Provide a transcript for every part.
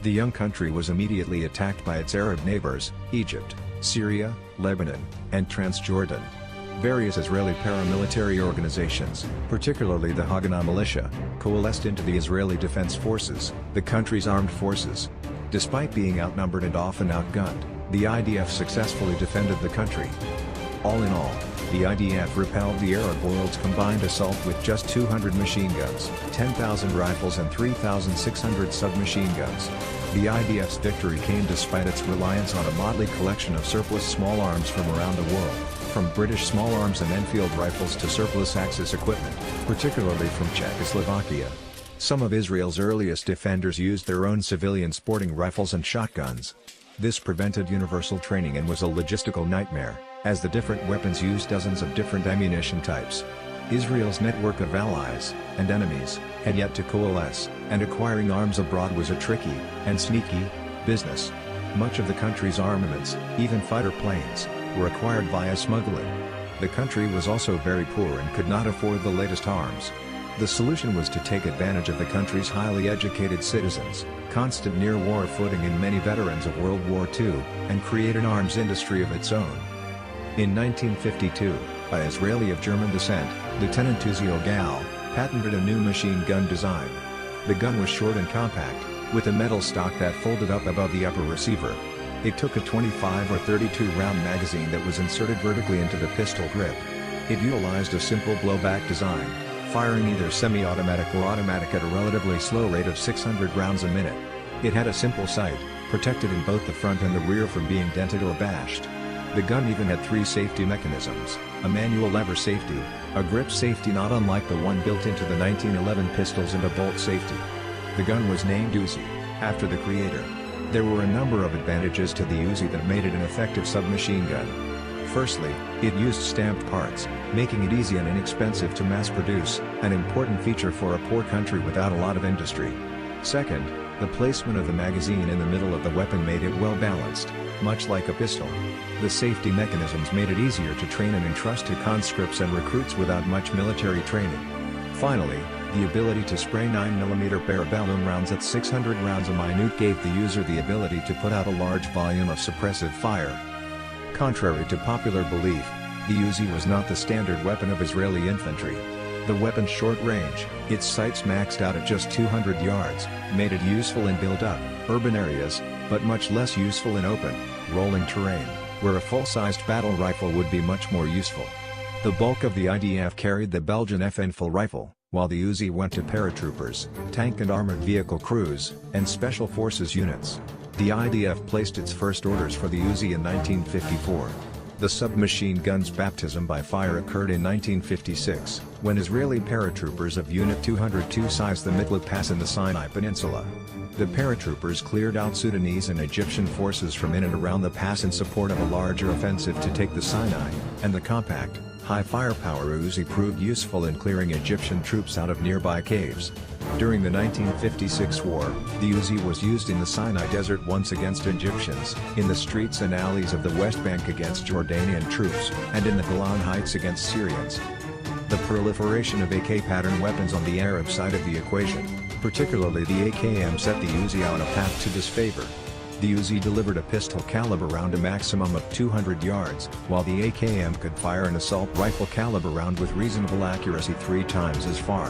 The young country was immediately attacked by its Arab neighbors, Egypt, Syria, Lebanon, and Transjordan. Various Israeli paramilitary organizations, particularly the Haganah militia, coalesced into the Israeli Defense Forces, the country's armed forces. Despite being outnumbered and often outgunned, the IDF successfully defended the country. All in all, the IDF repelled the Arab world's combined assault with just 200 machine guns, 10,000 rifles and 3,600 submachine guns. The IDF's victory came despite its reliance on a motley collection of surplus small arms from around the world, from British small arms and Enfield rifles to surplus Axis equipment, particularly from Czechoslovakia. Some of Israel's earliest defenders used their own civilian sporting rifles and shotguns. This prevented universal training and was a logistical nightmare, as the different weapons used dozens of different ammunition types. Israel's network of allies and enemies had yet to coalesce, and acquiring arms abroad was a tricky and sneaky business. Much of the country's armaments, even fighter planes, were acquired via smuggling. The country was also very poor and could not afford the latest arms. The solution was to take advantage of the country's highly educated citizens, constant near-war footing in many veterans of World War II, and create an arms industry of its own. In 1952, an Israeli of German descent, Lieutenant Uzi Ogal, patented a new machine gun design. The gun was short and compact, with a metal stock that folded up above the upper receiver. It took a 25 or 32 round magazine that was inserted vertically into the pistol grip. It utilized a simple blowback design, firing either semi-automatic or automatic at a relatively slow rate of 600 rounds a minute. It had a simple sight, protected in both the front and the rear from being dented or bashed. The gun even had 3 safety mechanisms, a manual lever safety, a grip safety not unlike the one built into the 1911 pistols, and a bolt safety. The gun was named Uzi, after the creator. There were a number of advantages to the Uzi that made it an effective submachine gun. Firstly, it used stamped parts, making it easy and inexpensive to mass produce, an important feature for a poor country without a lot of industry. Second, the placement of the magazine in the middle of the weapon made it well balanced, much like a pistol. The safety mechanisms made it easier to train and entrust to conscripts and recruits without much military training. Finally, the ability to spray 9mm parabellum rounds at 600 rounds a minute gave the user the ability to put out a large volume of suppressive fire. Contrary to popular belief, the Uzi was not the standard weapon of Israeli infantry. The weapon's short range, its sights maxed out at just 200 yards, made it useful in built-up, urban areas, but much less useful in open, rolling terrain, where a full-sized battle rifle would be much more useful. The bulk of the IDF carried the Belgian FN full rifle, while the Uzi went to paratroopers, tank and armored vehicle crews, and special forces units. The IDF placed its first orders for the Uzi in 1954. The submachine gun's baptism by fire occurred in 1956, when Israeli paratroopers of Unit 202 seized the Mitla Pass in the Sinai Peninsula. The paratroopers cleared out Sudanese and Egyptian forces from in and around the pass in support of a larger offensive to take the Sinai, and the compact, high firepower Uzi proved useful in clearing Egyptian troops out of nearby caves. During the 1956 war, the Uzi was used in the Sinai Desert once against Egyptians, in the streets and alleys of the West Bank against Jordanian troops, and in the Golan Heights against Syrians. The proliferation of AK-pattern weapons on the Arab side of the equation, particularly the AKM, set the Uzi on a path to disfavor. The Uzi delivered a pistol caliber round a maximum of 200 yards, while the AKM could fire an assault rifle caliber round with reasonable accuracy 3 times as far.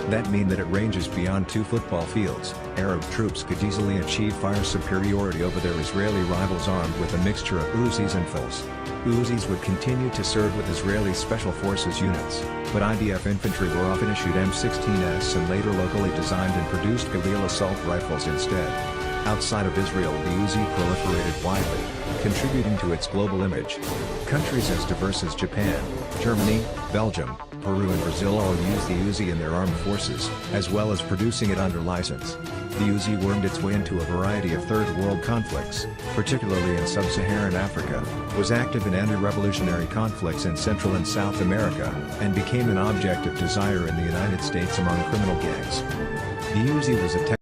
That means that at ranges beyond 2 football fields, Arab troops could easily achieve fire superiority over their Israeli rivals armed with a mixture of Uzis and Fuls. Uzis would continue to serve with Israeli Special Forces units, but IDF infantry were often issued M16s and later locally designed and produced Galil assault rifles instead. Outside of Israel, the Uzi proliferated widely, contributing to its global image. Countries as diverse as Japan, Germany, Belgium, Peru and Brazil all use the Uzi in their armed forces, as well as producing it under license. The Uzi wormed its way into a variety of Third World conflicts, particularly in sub-Saharan Africa, was active in anti-revolutionary conflicts in Central and South America, and became an object of desire in the United States among criminal gangs. The Uzi was a